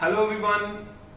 Hello everyone,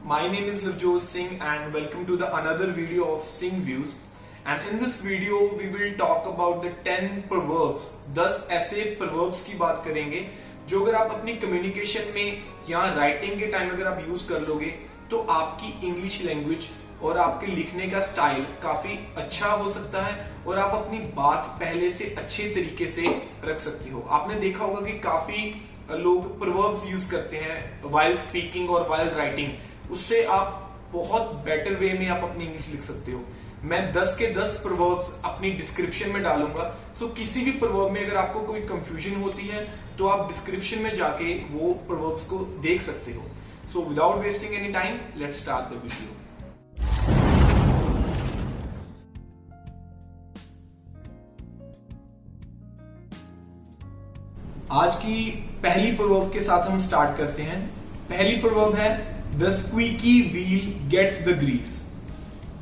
my name is Lavjot Singh and welcome to the another video of Singh Views. And in this video we will talk about the 10 proverbs. 10 ऐसे proverbs की बात करेंगे जो अगर आप अपनी communication में या राइटिंग के टाइम अगर आप यूज कर लोगे तो आपकी इंग्लिश लैंग्वेज और आपके लिखने का स्टाइल काफी अच्छा हो सकता है और आप अपनी बात पहले से अच्छे तरीके से रख सकते हो। आपने देखा होगा कि काफी लोग प्रोवर्ब्स यूज करते हैं वाइल स्पीकिंग और वाइल राइटिंग, उससे आप बहुत बेटर वे में आप अपनी इंग्लिश लिख सकते हो। मैं 10 के 10 प्रोवर्ब्स अपनी डिस्क्रिप्शन में डालूंगा, सो किसी भी प्रोवर्ब में अगर आपको कोई कंफ्यूजन होती है तो आप डिस्क्रिप्शन में जाके वो प्रोवर्ब्स को देख सकते हो। So without wasting any time, let's start the video. आज की पहली प्रोवर्ब के साथ हम स्टार्ट करते हैं। पहली प्रोवर्ब है the squeaky wheel gets the grease.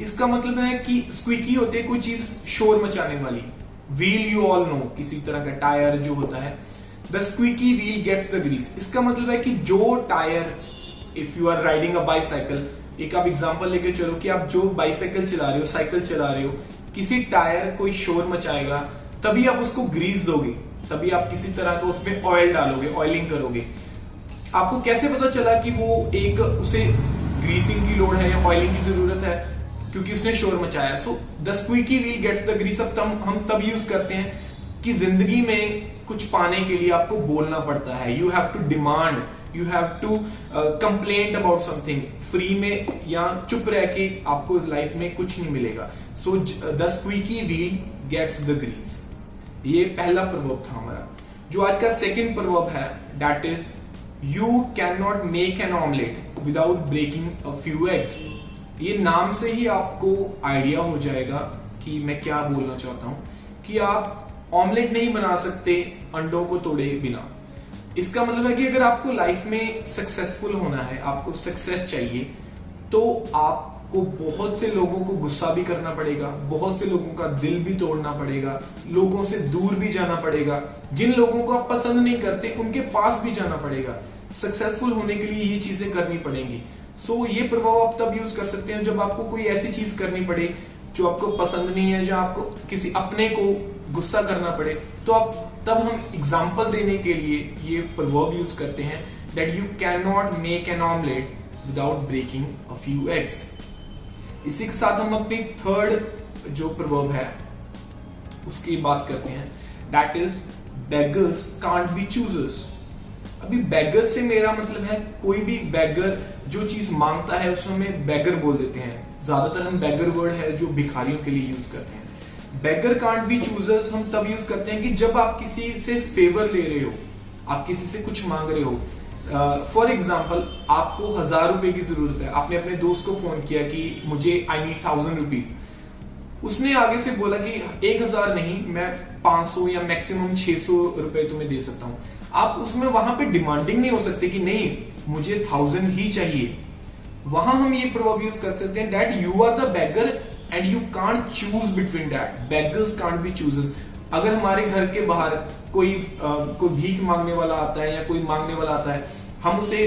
इसका मतलब है कि स्क्वीकी होते कोई चीज शोर मचाने वाली, व्हील यू ऑल नो किसी तरह का टायर जो होता है। The squeaky wheel gets the grease, इसका मतलब है कि जो tyre, if you are riding a bicycle, एक आप एग्जांपल लेके चलो कि आप जो बाइसाइकिल चला रहे हो, साइकिल चला रहे हो, किसी टायर कोई शोर मचाएगा तभी आप उसको ग्रीस दोगे, तभी आप किसी तरह का उसमें ऑयल डालोगे, ऑयलिंग करोगे। आपको कैसे पता चला कि वो एक उसे ग्रीसिंग की लोड है या ऑयलिंग की जरूरत है? क्योंकि उसने शोर मचाया। So the squeaky wheel gets the grease अब हम तब यूज करते हैं कि जिंदगी में कुछ पाने के लिए आपको बोलना पड़ता है। You have to demand, you have to complaint about something. Free में या चुप रह के आपको लाइफ में कुछ नहीं मिलेगा। So the squeaky wheel gets the grease, ये पहला प्रवर्ब था हमारा। जो आज का सेकंड प्रवर्ब है, that is you can not make an omelette without breaking a few eggs. ये नाम से ही आपको आइडिया हो जाएगा कि मैं क्या बोलना चाहता हूं, कि आप ऑमलेट नहीं बना सकते अंडों को तोड़े बिना। इसका मतलब है कि अगर आपको लाइफ में सक्सेसफुल होना है, आपको सक्सेस चाहिए, तो आपको बहुत से लोगों को गुस्सा भी करना पड़ेगा, बहुत से लोगों का दिल भी तोड़ना पड़ेगा, लोगों से दूर भी जाना पड़ेगा, जिन लोगों को आप पसंद नहीं करते उनके पास भी जाना पड़ेगा। सक्सेसफुल होने के लिए ये चीजें करनी पड़ेंगी। सो ये प्रभाव आप तब यूज कर सकते हैं जब आपको कोई ऐसी चीज करनी पड़े जो आपको पसंद नहीं है, जो आपको किसी अपने को गुस्सा करना पड़े, तो आप तब हम एग्जाम्पल देने के लिए ये प्रवर्ब यूज करते हैं that you can not make an omelette without breaking a few eggs. इसी के साथ हम अपनी थर्ड जो प्रवर्ब है उसकी बात करते हैं, that is beggars can't be choosers. अभी बेगर से मेरा मतलब है कोई भी बेगर जो चीज मांगता है उसमें हम बेगर बोल देते हैं। ज्यादातर हम बेगर वर्ड है जो भिखारियों के लिए यूज करते हैं। बेगर कांट बी चूजर्स हम तब यूज करते हैं कि जब आप किसी से फेवर ले रहे हो, आप किसी से कुछ मांग रहे हो। फॉर एग्जाम्पल, आपको 1000 रुपए की जरूरत है, आपने अपने दोस्त को फोन किया कि मुझे आई नीड 1000 रुपीज। उसने आगे से बोला कि 1000 नहीं, मैं 500 या मैक्सिमम 600 रुपए तुम्हें दे सकता हूं। आप उसमें वहां पे डिमांडिंग नहीं हो सकते कि नहीं मुझे 1000 ही चाहिए। वहां हम ये प्रोवर्ब यूज कर सकते हैं that you are the beggar and you can't choose between that. Beggars can't be choosers. अगर हमारे घर के बाहर कोई भीख मांगने वाला आता है या कोई मांगने वाला आता है, हम उसे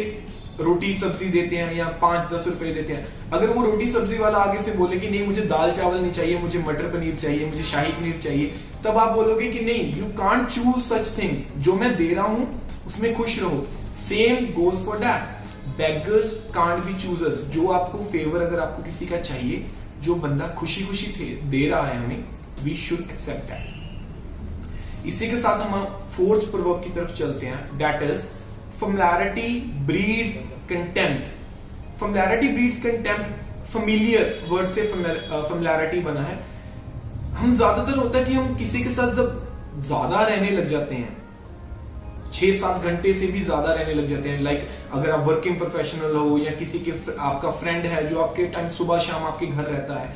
रोटी सब्जी देते हैं या 5-10 रुपए देते हैं। अगर वो रोटी सब्जी वाला आगे से बोले कि नहीं मुझे दाल चावल नहीं चाहिए, मुझे मटर पनीर चाहिए, मुझे शाही पनीर चाहिए, तब आप बोलोगे कि नहीं, you can't choose such things. जो मैं दे रहा हूं उसमें खुश रहो। Same goes for that. Beggars can't be choosers. जो आपको फेवर अगर आपको किसी का चाहिए, जो बंदा खुशी खुशी दे रहा है हमें, वी शुड एक्सेप्ट दैट। इसी के साथ हम फोर्थ प्रवर्ब की तरफ चलते हैं, that is familiarity breeds contempt। familiarity breeds contempt, familiar word से familiarity बना है। हम ज्यादातर होता है कि हम किसी के साथ जब ज्यादा रहने लग जाते हैं, 6-7 घंटे से भी ज्यादा रहने लग जाते हैं, लाइक अगर आप वर्किंग प्रोफेशनल हो या किसी के आपका फ्रेंड है जो आपके टाइम सुबह शाम आपके घर रहता है,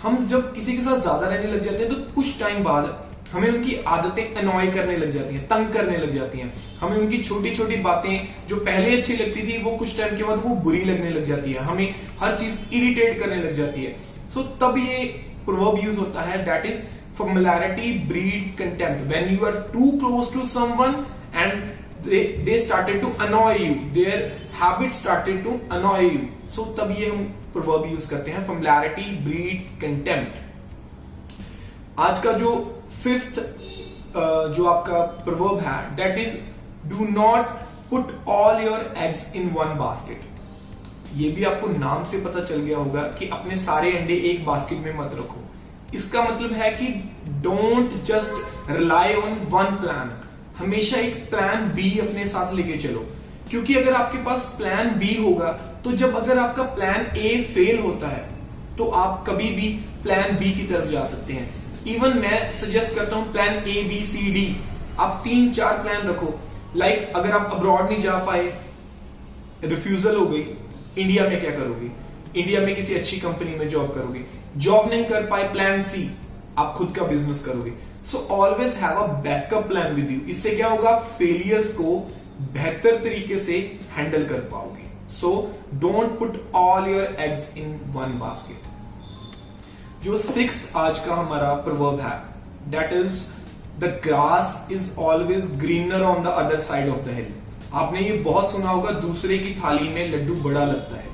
हम जब किसी के साथ ज्यादा रहने लग जाते हैं तो कुछ टाइम बाद हमें उनकी आदतें अनॉय करने लग जाती हैं, तंग करने लग जाती हैं। हमें उनकी छोटी छोटी बातें जो पहले अच्छी लगती थी वो कुछ टाइम के बाद वो बुरी लगने लग जाती है, हमें हर चीज इरिटेट करने लग जाती है। सो तब ये प्रोवर्ब यूज होता है, that is familiarity breeds contempt। when you are too close to someone and they started to annoy you, their habits started to annoy you. So तब ये हम proverb यूज करते हैं, familiarity breeds contempt. आज का जो फिफ्थ जो आपका proverb है, that is do not put all your eggs in one basket. ये भी आपको नाम से पता चल गया होगा कि अपने सारे अंडे एक बास्केट में मत रखो. इसका मतलब है कि don't just rely on one plan. हमेशा एक प्लान बी अपने साथ लेके चलो, क्योंकि अगर आपके पास प्लान बी होगा तो जब अगर आपका प्लान ए फेल होता है तो आप कभी भी प्लान बी की तरफ जा सकते हैं. इवन मैं सजेस्ट करता हूं plan A B C D, आप 3-4 प्लान रखो. लाइक अगर आप अब्रॉड नहीं जा पाए, रिफ्यूजल हो गई, इंडिया में क्या करोगे? इंडिया में किसी अच्छी कंपनी में जॉब करोगे. जॉब नहीं कर पाए, प्लान सी, आप खुद का बिजनेस करोगे. So always have a backup plan with you. इससे क्या होगा? फेलियर्स को बेहतर तरीके से हैंडल कर पाओगे. So don't put all your eggs in one basket. जो सिक्स्थ आज का हमारा प्रवर्ब है, that is the grass is always greener on the other side of the हिल. आपने ये बहुत सुना होगा, दूसरे की थाली में लड्डू बड़ा लगता है.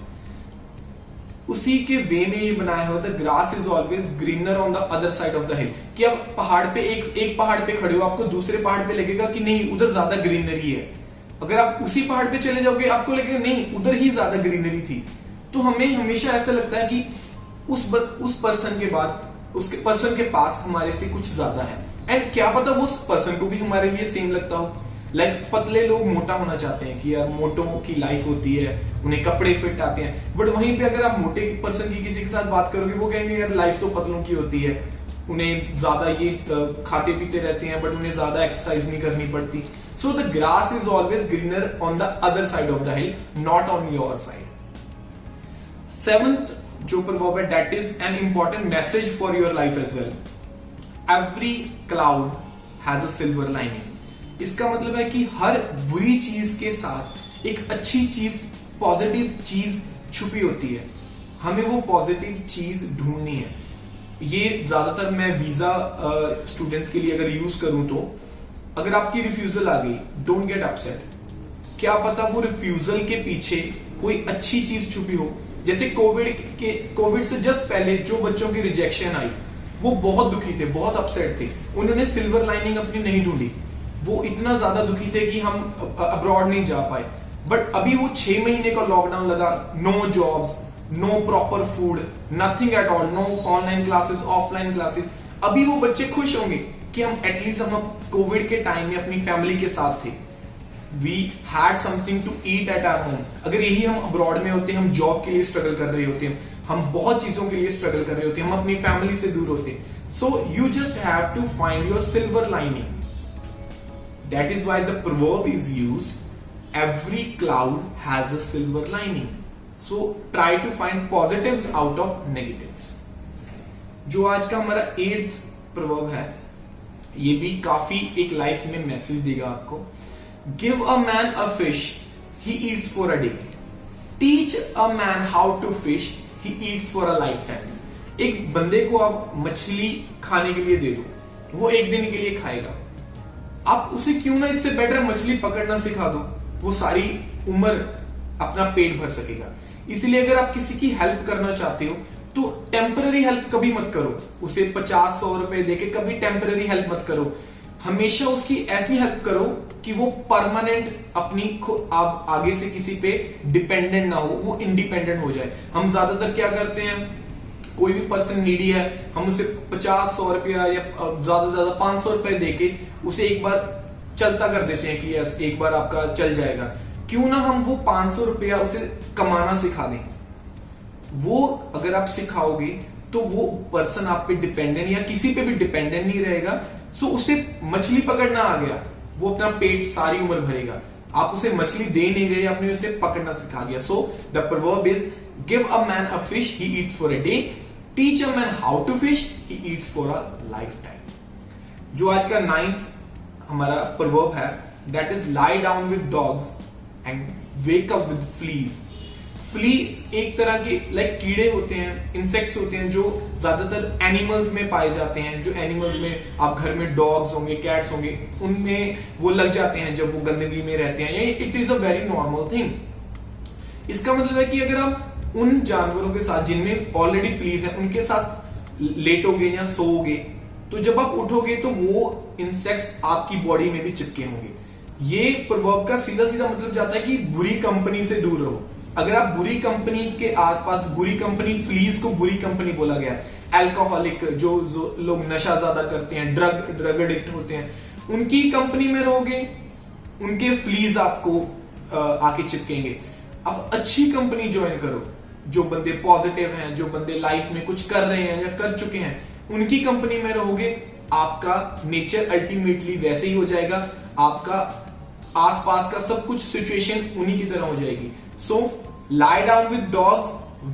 उसी के वे में ये बनाया हुआ था, grass is always greener on the other side of the हिल. कि आप पहाड़ पे एक पहाड़ पे खड़े हो, आपको दूसरे पहाड़ पे लगेगा कि नहीं उधर ज्यादा ग्रीनरी है. अगर आप उसी पहाड़ पे चले जाओगे आपको लगेगा नहीं उधर ही ज्यादा ग्रीनरी थी. तो हमें हमेशा ऐसा लगता है कि उस पर्सन के बाद उसके पर्सन के पास हमारे से कुछ ज्यादा है. एंड क्या पता वो उस पर्सन को भी हमारे लिए सेम लगता हो. लाइक पतले लोग मोटा होना चाहते हैं कि यार मोटों की लाइफ होती है, उन्हें कपड़े फिट आते हैं. बट वहीं पे अगर आप मोटे पर्सन की किसी के साथ बात करोगे, वो कहेंगे यार लाइफ तो पतलों की होती है, उन्हें ज्यादा ये खाते पीते रहते हैं बट उन्हें ज्यादा एक्सरसाइज नहीं करनी पड़ती. So the grass is always greener on the other side of the hill, not on your side. Seventh जो प्रवर्ब है, that is an important message for your life as well. Every cloud has a silver lining. इसका मतलब है कि हर बुरी चीज के साथ एक अच्छी चीज, पॉजिटिव चीज छुपी होती है. हमें वो पॉजिटिव चीज ढूंढनी है. ये ज्यादातर मैं वीजा स्टूडेंट्स के लिए अगर यूज करूं तो, अगर आपकी रिफ्यूजल आ गई, डोंट गेट अपसेट. क्या पता वो रिफ्यूजल के पीछे कोई अच्छी चीज छुपी हो. जैसे कोविड से जस्ट पहले जो बच्चों की रिजेक्शन आई, वो बहुत दुखी थे, बहुत अपसेट थे. उन्होंने सिल्वर लाइनिंग अपनी नहीं ढूंढी. वो इतना ज्यादा दुखी थे कि हम अब्रॉड नहीं जा पाए. बट अभी वो 6 महीने का लॉकडाउन लगा, no jobs, no proper food, nothing at all, no online classes, offline classes. अभी वो बच्चे खुश होंगे कि हम एटलीस्ट हम कोविड के टाइम में अपनी फैमिली के साथ थे. We had something to eat at our home. अगर यही हम अब्रॉड में होते, हम जॉब के लिए स्ट्रगल कर रहे होते, हम बहुत चीजों के लिए स्ट्रगल कर रहे होते, हम अपनी फैमिली से दूर होते. So you just have to find your silver lining. That is why the proverb is used. Every cloud has a silver lining. So try to find positives out of negatives. जो आज का हमारा 8th proverb है, ये भी काफी एक life में मैसेज देगा आपको. Give a man a fish, he eats for a day. Teach a man how to fish, he eats for a lifetime. एक बंदे को आप मछली खाने के लिए दे दो, वो एक दिन के लिए खाएगा. आप उसे क्यों ना इससे बेटर मछली पकड़ना सिखा दो, वो सारी उम्र अपना पेट भर सकेगा. इसलिए अगर आप किसी की हेल्प करना चाहते हो तो टेम्पररी हेल्प कभी मत करो. उसे 50-100 रुपए देके कभी टेम्पररी हेल्प मत करो. हमेशा उसकी ऐसी हेल्प करो कि वो परमानेंट अपनी आप आगे से किसी पे डिपेंडेंट ना हो, वो इंडिपेंडेंट हो जाए. हम ज्यादातर क्या करते हैं, कोई भी पर्सन नीडी है, हम उसे 50-100 रुपया या ज्यादा से ज्यादा 500 रुपए देके उसे एक बार चलता कर देते हैं कि यस एक बार आपका चल जाएगा. क्यों ना हम वो 500 रुपया उसे कमाना सिखा दें. वो अगर आप सिखाओगे तो वो पर्सन आप पे डिपेंडेंट या किसी पे भी डिपेंडेंट नहीं रहेगा. सो उसे मछली पकड़ना आ गया, वो अपना पेट सारी उम्र भरेगा. आप उसे मछली दे नहीं रहे, आपने उसे पकड़ना सिखा दिया. So the proverb is give a man a fish, he eats for a day. Teach a man how to fish, he eats for a lifetime. जो आज का 9th हमारा प्रवर्ब है, that is lie down with dogs and wake up with fleas. Fleas एक तरह के कीड़े होते हैं, इंसेक्ट्स होते हैं जो ज्यादातर एनिमल्स में पाए जाते हैं। जो एनिमल्स में आप घर में डॉग्स होंगे, कैट्स होंगे, उनमें वो लग जाते हैं जब वो गंदगी में रहते हैं। It is a very normal thing. इसका मतलब है कि अगर आप उन जानवरों के साथ जिनमें ऑलरेडी फ्लीज है उनके साथ लेटोगे या सोओगे, तो जब आप उठोगे तो वो इंसेक्ट्स आपकी बॉडी में भी चिपके होंगे। ये प्रवर्ब का सीधा सीधा मतलब जाता है कि बुरी कंपनी से दूर रहो। अगर आप बुरी कंपनी के आसपास, बुरी कंपनी, फ्लीज को बुरी कंपनी बोला गया है। अल्कोहलिक, जो लोग नशा ज्यादा करते हैं, ड्रग एडिक्ट होते हैं, उनकी कंपनी में रहोगे, उनके फ्लीज आपको आके चिपकेंगे। अब अच्छी कंपनी ज्वाइन करो, जो बंदे पॉजिटिव हैं, जो बंदे लाइफ में कुछ कर रहे हैं या कर चुके हैं, उनकी कंपनी में रहोगे। आपका नेचर अल्टीमेटली वैसे ही हो जाएगा, आपका आसपास का सब कुछ सिचुएशन उन्हीं की तरह हो जाएगी। So lie down with dogs,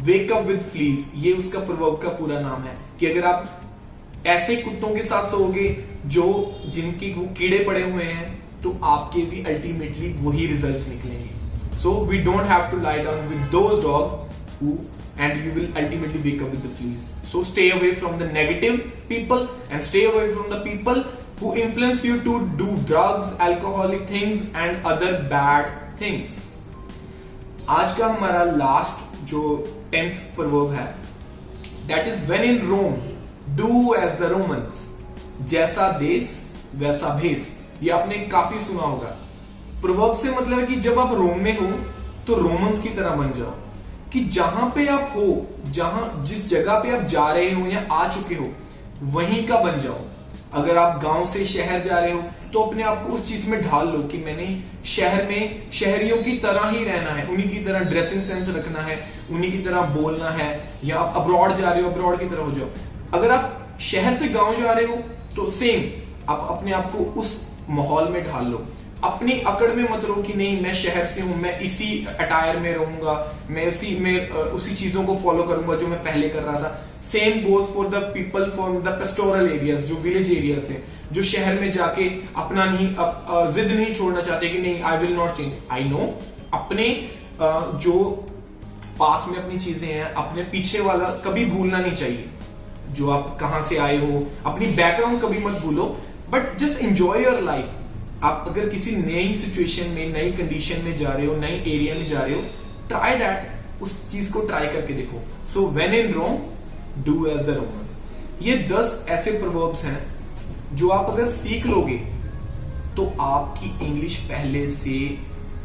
wake up with fleas, ये उसका प्रवर्ब का पूरा नाम है। कि अगर आप ऐसे कुत्तों के साथ सोओगे जो जिनके कीड़े पड़े हुए हैं, तो आपके भी अल्टीमेटली वही रिजल्ट्स निकलेंगे। So we don't have to lie down with those dogs who and you will ultimately wake up with the fleas. So stay away from the negative people and stay away from the people who influence you to do drugs, alcoholic things and other bad things. आज का हमारा last जो 10th proverb है, that is when in Rome do as the Romans, जैसा देश वैसा भेष। ये आपने काफी सुना होगा। proverb से मतलब है कि जब आप रोम में हो तो रोमन्स की तरह बन जाओ। कि जहां पे आप हो, जिस जगह पे आप जा रहे हो या आ चुके हो, वहीं का बन जाओ। अगर आप गांव से शहर जा रहे हो तो अपने आप को उस चीज में ढाल लो कि मैंने शहर में शहरियों की तरह ही रहना है, उन्हीं की तरह ड्रेसिंग सेंस रखना है, उन्हीं की तरह बोलना है। या आप अब्रॉड जा रहे हो, अब्रॉड की तरह हो जाओ। अगर आप शहर से गांव जा रहे हो तो सेम आप अपने आप को उस माहौल में ढाल लो। अपनी अकड़ में मत रहो कि नहीं मैं शहर से हूं, मैं इसी अटायर में रहूंगा, मैं उसी चीजों को फॉलो करूंगा जो मैं पहले कर रहा था। Same goes for the people from the pastoral areas, जो विलेज एरियाज है, जो शहर में जाके अपना जिद नहीं छोड़ना चाहते कि नहीं I will not change. I know अपने जो पास में अपनी चीजें हैं, अपने पीछे वाला कभी भूलना नहीं चाहिए। जो आप कहां से आए हो, अपनी बैकग्राउंड कभी मत भूलो, but just enjoy your life. आप अगर किसी नई सिचुएशन में, नई कंडीशन में जा रहे हो, नई एरिया में जा रहे हो, ट्राई दैट, उस चीज को ट्राई करके देखो। So when in Rome do as the Romans. ये 10 ऐसे प्रोवर्ब्स हैं जो आप अगर सीख लोगे तो आपकी इंग्लिश पहले से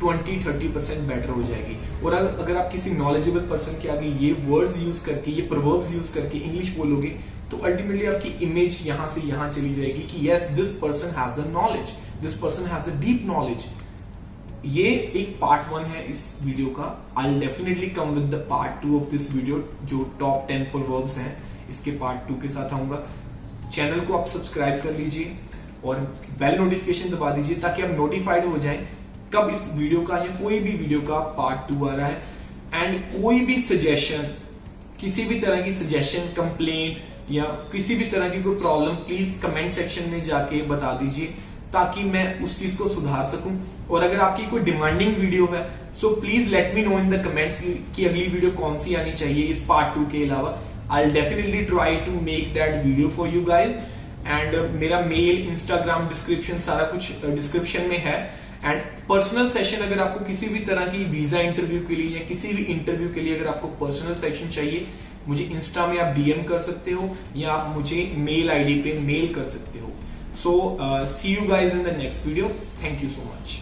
20-30% बेटर हो जाएगी। और अगर आप किसी नॉलेजेबल पर्सन के आगे ये वर्ड्स यूज करके, ये प्रोवर्ब्स यूज करके इंग्लिश बोलोगे, तो अल्टीमेटली आपकी इमेज यहां से यहां चली जाएगी कि yes this person has a knowledge, this person has a deep knowledge. ये एक पार्ट 1 है इस वीडियो का। आई will definitely come with the part 2 of this video, जो टॉप 10 प्रोवर्ब्स हैं, इसके पार्ट 2 के साथ आऊंगा। चैनल को आप सब्सक्राइब कर लीजिए और बेल नोटिफिकेशन दबा दीजिए ताकि आप नोटिफाइड हो जाएं कब इस वीडियो का या कोई भी वीडियो का पार्ट 2 आ रहा है। एंड कोई भी सजेशन, किसी भी तरह की सजेशन, कंप्लेंट या किसी भी तरह की कोई प्रॉब्लम, प्लीज कमेंट सेक्शन में जाके बता दीजिए ताकि मैं उस चीज को सुधार सकूं। और अगर आपकी कोई डिमांडिंग वीडियो है, so please let me know in the comments कि अगली वीडियो कौन सी आनी चाहिए इस पार्ट 2 के अलावा। I will definitely try to make that video for you guys. And मेरा मेल, इंस्टाग्राम, डिस्क्रिप्शन, सारा कुछ डिस्क्रिप्शन में है। एंड पर्सनल सेशन, अगर आपको किसी भी तरह की वीजा इंटरव्यू के लिए या किसी भी इंटरव्यू के लिए अगर आपको पर्सनल सेशन चाहिए, मुझे इंस्टा में आप डीएम कर सकते हो या आप मुझे मेल आईडी पे मेल कर सकते हो। So see you guys in the next video. Thank you so much.